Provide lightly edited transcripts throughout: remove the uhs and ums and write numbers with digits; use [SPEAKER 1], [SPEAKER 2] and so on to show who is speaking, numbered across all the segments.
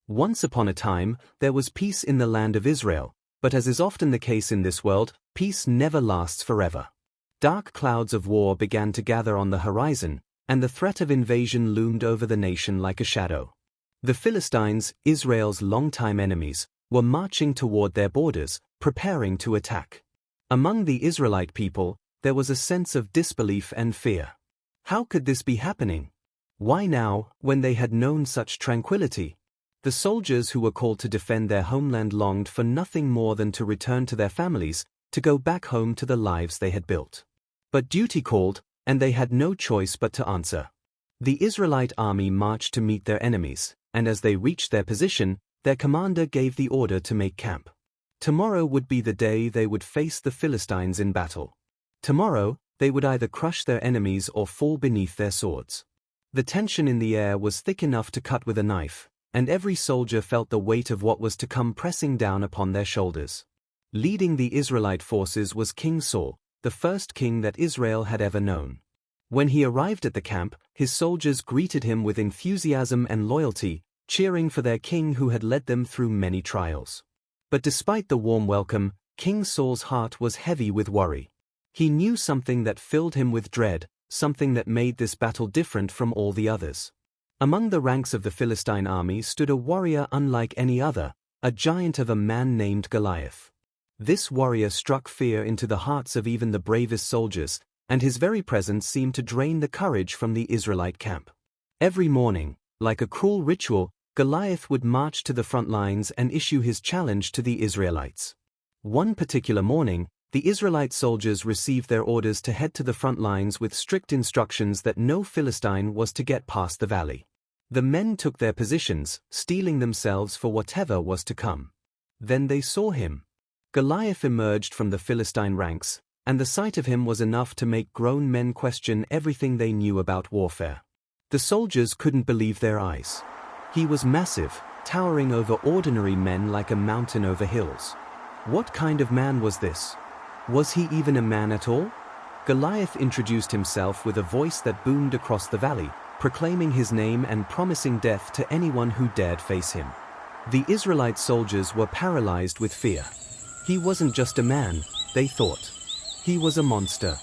[SPEAKER 1] Once upon a time, there was peace in the land of Israel, but as is often the case in this world, peace never lasts forever. Dark clouds of war began to gather on the horizon, and the threat of invasion loomed over the nation like a shadow. The Philistines, Israel's longtime enemies, were marching toward their borders, preparing to attack. Among the Israelite people, there was a sense of disbelief and fear. How could this be happening? Why now, when they had known such tranquility? The soldiers who were called to defend their homeland longed for nothing more than to return to their families, to go back home to the lives they had built. But duty called, and they had no choice but to answer. The Israelite army marched to meet their enemies, and as they reached their position, their commander gave the order to make camp. Tomorrow would be the day they would face the Philistines in battle. Tomorrow, they would either crush their enemies or fall beneath their swords. The tension in the air was thick enough to cut with a knife, and every soldier felt the weight of what was to come pressing down upon their shoulders. Leading the Israelite forces was King Saul, the first king that Israel had ever known. When he arrived at the camp, his soldiers greeted him with enthusiasm and loyalty, cheering for their king who had led them through many trials. But despite the warm welcome, King Saul's heart was heavy with worry. He knew something that filled him with dread, something that made this battle different from all the others. Among the ranks of the Philistine army stood a warrior unlike any other, a giant of a man named Goliath. This warrior struck fear into the hearts of even the bravest soldiers, and his very presence seemed to drain the courage from the Israelite camp. Every morning, like a cruel ritual, Goliath would march to the front lines and issue his challenge to the Israelites. One particular morning, the Israelite soldiers received their orders to head to the front lines with strict instructions that no Philistine was to get past the valley. The men took their positions, steeling themselves for whatever was to come. Then they saw him. Goliath emerged from the Philistine ranks, and the sight of him was enough to make grown men question everything they knew about warfare. The soldiers couldn't believe their eyes. He was massive, towering over ordinary men like a mountain over hills. What kind of man was this? Was he even a man at all? Goliath introduced himself with a voice that boomed across the valley, proclaiming his name and promising death to anyone who dared face him. The Israelite soldiers were paralyzed with fear. He wasn't just a man, they thought. He was a monster.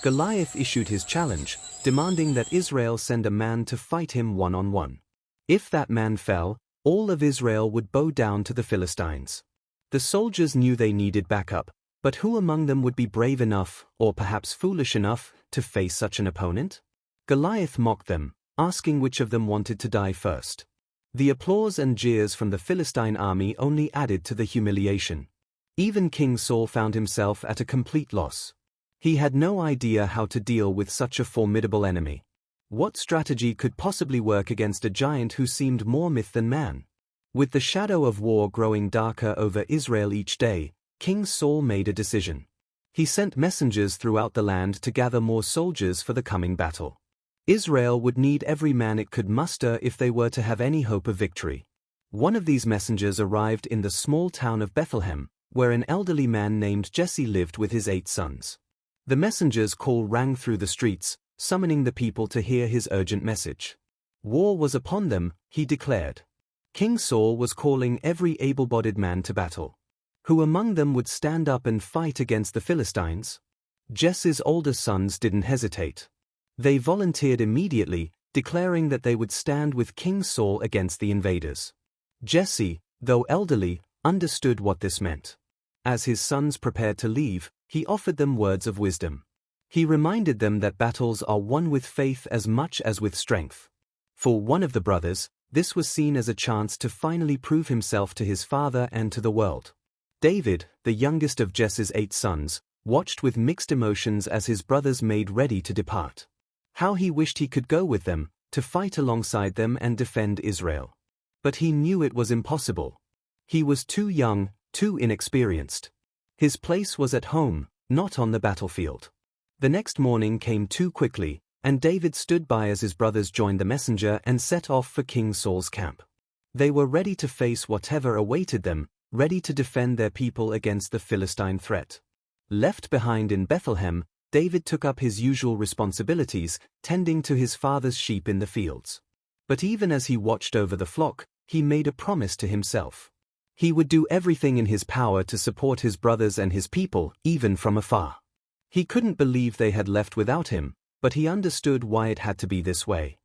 [SPEAKER 1] Goliath issued his challenge, demanding that Israel send a man to fight him one-on-one. If that man fell, all of Israel would bow down to the Philistines. The soldiers knew they needed backup, but who among them would be brave enough, or perhaps foolish enough, to face such an opponent? Goliath mocked them, asking which of them wanted to die first. The applause and jeers from the Philistine army only added to the humiliation. Even King Saul found himself at a complete loss. He had no idea how to deal with such a formidable enemy. What strategy could possibly work against a giant who seemed more myth than man? With the shadow of war growing darker over Israel each day, King Saul made a decision. He sent messengers throughout the land to gather more soldiers for the coming battle. Israel would need every man it could muster if they were to have any hope of victory. One of these messengers arrived in the small town of Bethlehem, where an elderly man named Jesse lived with his 8 sons. The messenger's call rang through the streets, summoning the people to hear his urgent message. War was upon them, he declared. King Saul was calling every able-bodied man to battle. Who among them would stand up and fight against the Philistines? Jesse's older sons didn't hesitate. They volunteered immediately, declaring that they would stand with King Saul against the invaders. Jesse, though elderly, understood what this meant. As his sons prepared to leave, he offered them words of wisdom. He reminded them that battles are won with faith as much as with strength. For one of the brothers, this was seen as a chance to finally prove himself to his father and to the world. David, the youngest of Jesse's 8 sons, watched with mixed emotions as his brothers made ready to depart. How he wished he could go with them, to fight alongside them and defend Israel. But he knew it was impossible. He was too young, too inexperienced. His place was at home, not on the battlefield. The next morning came too quickly, and David stood by as his brothers joined the messenger and set off for King Saul's camp. They were ready to face whatever awaited them, ready to defend their people against the Philistine threat. Left behind in Bethlehem, David took up his usual responsibilities, tending to his father's sheep in the fields. But even as he watched over the flock, he made a promise to himself. He would do everything in his power to support his brothers and his people, even from afar. He couldn't believe they had left without him, but he understood why it had to be this way.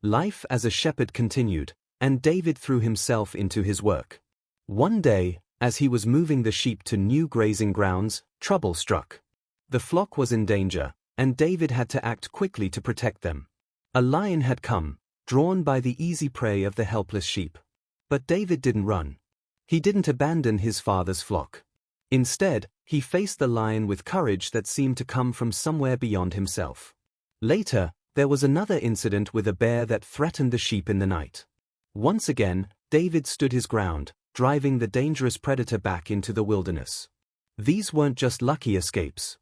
[SPEAKER 1] Life as a shepherd continued, and David threw himself into his work. One day, as he was moving the sheep to new grazing grounds, trouble struck. The flock was in danger, and David had to act quickly to protect them. A lion had come, drawn by the easy prey of the helpless sheep. But David didn't run. He didn't abandon his father's flock. Instead, he faced the lion with courage that seemed to come from somewhere beyond himself. Later, there was another incident with a bear that threatened the sheep in the night. Once again, David stood his ground, driving the dangerous predator back into the wilderness. These weren't just lucky escapes.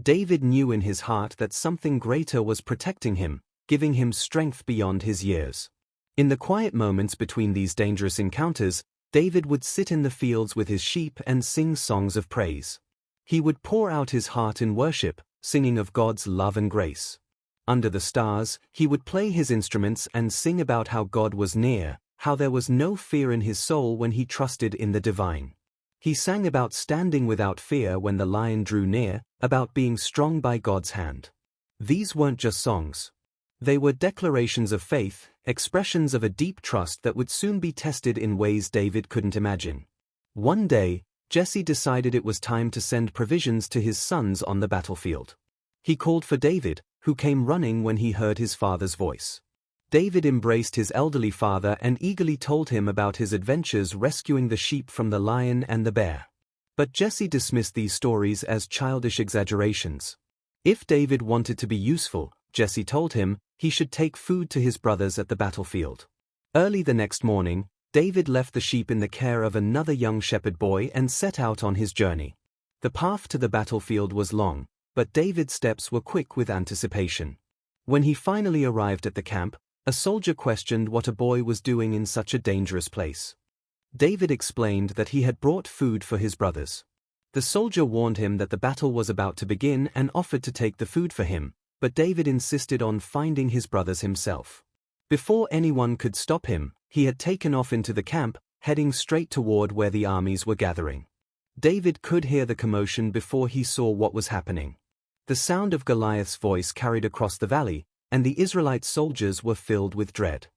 [SPEAKER 1] David knew in his heart that something greater was protecting him, giving him strength beyond his years. In the quiet moments between these dangerous encounters, David would sit in the fields with his sheep and sing songs of praise. He would pour out his heart in worship, singing of God's love and grace. Under the stars, he would play his instruments and sing about how God was near, how there was no fear in his soul when he trusted in the divine. He sang about standing without fear when the lion drew near, about being strong by God's hand. These weren't just songs. They were declarations of faith, expressions of a deep trust that would soon be tested in ways David couldn't imagine. One day, Jesse decided it was time to send provisions to his sons on the battlefield. He called for David, who came running when he heard his father's voice. David embraced his elderly father and eagerly told him about his adventures rescuing the sheep from the lion and the bear. But Jesse dismissed these stories as childish exaggerations. If David wanted to be useful, Jesse told him, he should take food to his brothers at the battlefield. Early the next morning, David left the sheep in the care of another young shepherd boy and set out on his journey. The path to the battlefield was long, but David's steps were quick with anticipation. When he finally arrived at the camp, a soldier questioned what a boy was doing in such a dangerous place. David explained that he had brought food for his brothers. The soldier warned him that the battle was about to begin and offered to take the food for him, but David insisted on finding his brothers himself. Before anyone could stop him, he had taken off into the camp, heading straight toward where the armies were gathering. David could hear the commotion before he saw what was happening. The sound of Goliath's voice carried across the valley, and the Israelite soldiers were filled with dread.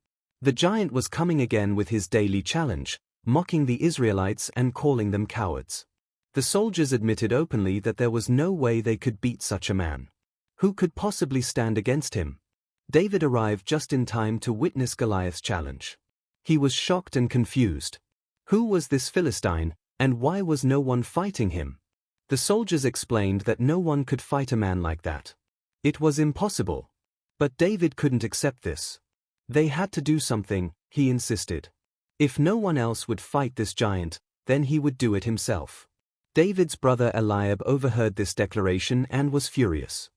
[SPEAKER 1] The giant was coming again with his daily challenge, mocking the Israelites and calling them cowards. The soldiers admitted openly that there was no way they could beat such a man. Who could possibly stand against him? David arrived just in time to witness Goliath's challenge. He was shocked and confused. Who was this Philistine, and why was no one fighting him? The soldiers explained that no one could fight a man like that. It was impossible. But David couldn't accept this. They had to do something, he insisted. If no one else would fight this giant, then he would do it himself. David's brother Eliab overheard this declaration and was furious.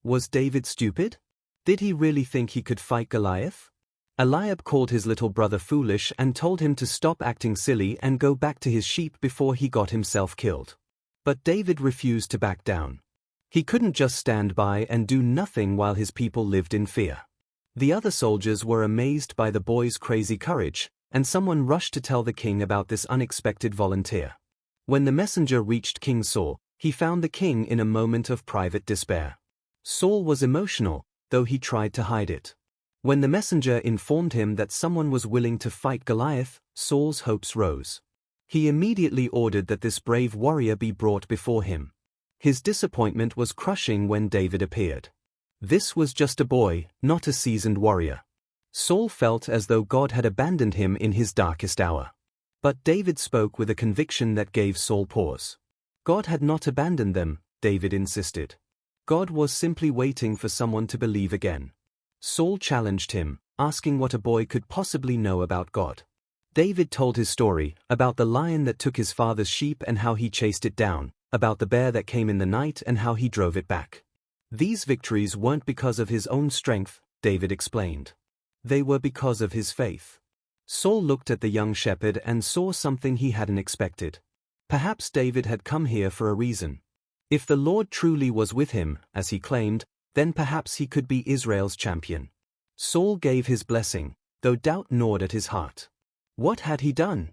[SPEAKER 1] Was David stupid? Did he really think he could fight Goliath? Eliab called his little brother foolish and told him to stop acting silly and go back to his sheep before he got himself killed. But David refused to back down. He couldn't just stand by and do nothing while his people lived in fear. The other soldiers were amazed by the boy's crazy courage, and someone rushed to tell the king about this unexpected volunteer. When the messenger reached King Saul, he found the king in a moment of private despair. Saul was emotional, though he tried to hide it. When the messenger informed him that someone was willing to fight Goliath, Saul's hopes rose. He immediately ordered that this brave warrior be brought before him. His disappointment was crushing when David appeared. This was just a boy, not a seasoned warrior. Saul felt as though God had abandoned him in his darkest hour. But David spoke with a conviction that gave Saul pause. God had not abandoned them, David insisted. God was simply waiting for someone to believe again. Saul challenged him, asking what a boy could possibly know about God. David told his story, about the lion that took his father's sheep and how he chased it down, about the bear that came in the night and how he drove it back. These victories weren't because of his own strength, David explained. They were because of his faith. Saul looked at the young shepherd and saw something he hadn't expected. Perhaps David had come here for a reason. If the Lord truly was with him, as he claimed, then perhaps he could be Israel's champion. Saul gave his blessing, though doubt gnawed at his heart. What had he done?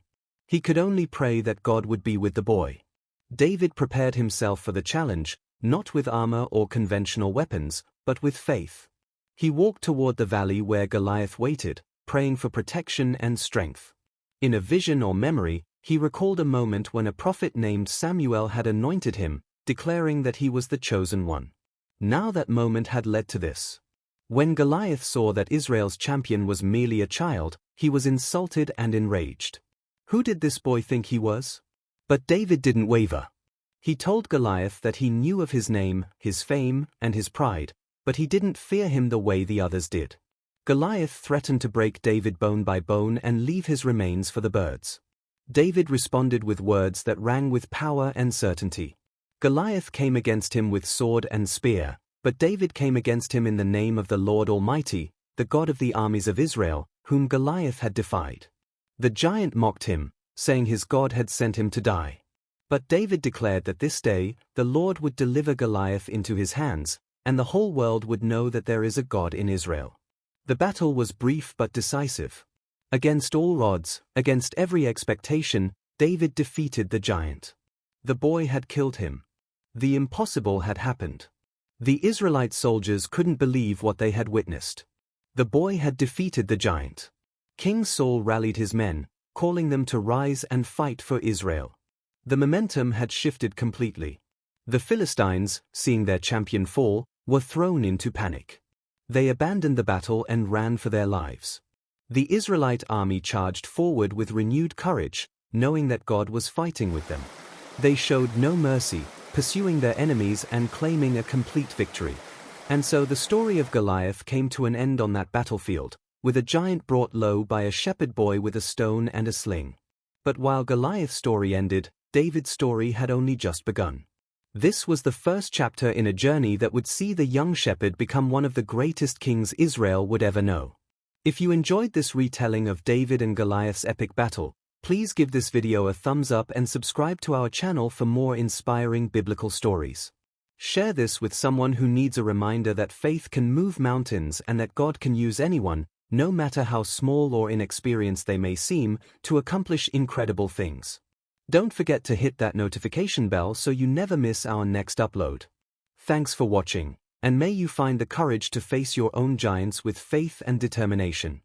[SPEAKER 1] He could only pray that God would be with the boy. David prepared himself for the challenge, not with armor or conventional weapons, but with faith. He walked toward the valley where Goliath waited, praying for protection and strength. In a vision or memory, he recalled a moment when a prophet named Samuel had anointed him, declaring that he was the chosen one. Now that moment had led to this. When Goliath saw that Israel's champion was merely a child, he was insulted and enraged. Who did this boy think he was? But David didn't waver. He told Goliath that he knew of his name, his fame, and his pride, but he didn't fear him the way the others did. Goliath threatened to break David bone by bone and leave his remains for the birds. David responded with words that rang with power and certainty. Goliath came against him with sword and spear, but David came against him in the name of the Lord Almighty, the God of the armies of Israel, whom Goliath had defied. The giant mocked him, saying his God had sent him to die. But David declared that this day, the Lord would deliver Goliath into his hands, and the whole world would know that there is a God in Israel. The battle was brief but decisive. Against all odds, against every expectation, David defeated the giant. The boy had killed him. The impossible had happened. The Israelite soldiers couldn't believe what they had witnessed. The boy had defeated the giant. King Saul rallied his men, calling them to rise and fight for Israel. The momentum had shifted completely. The Philistines, seeing their champion fall, were thrown into panic. They abandoned the battle and ran for their lives. The Israelite army charged forward with renewed courage, knowing that God was fighting with them. They showed no mercy, pursuing their enemies and claiming a complete victory. And so the story of Goliath came to an end on that battlefield, with a giant brought low by a shepherd boy with a stone and a sling. But while Goliath's story ended, David's story had only just begun. This was the first chapter in a journey that would see the young shepherd become one of the greatest kings Israel would ever know. If you enjoyed this retelling of David and Goliath's epic battle, please give this video a thumbs up and subscribe to our channel for more inspiring biblical stories. Share this with someone who needs a reminder that faith can move mountains and that God can use anyone, no matter how small or inexperienced they may seem, to accomplish incredible things. Don't forget to hit that notification bell so you never miss our next upload. Thanks for watching, and may you find the courage to face your own giants with faith and determination.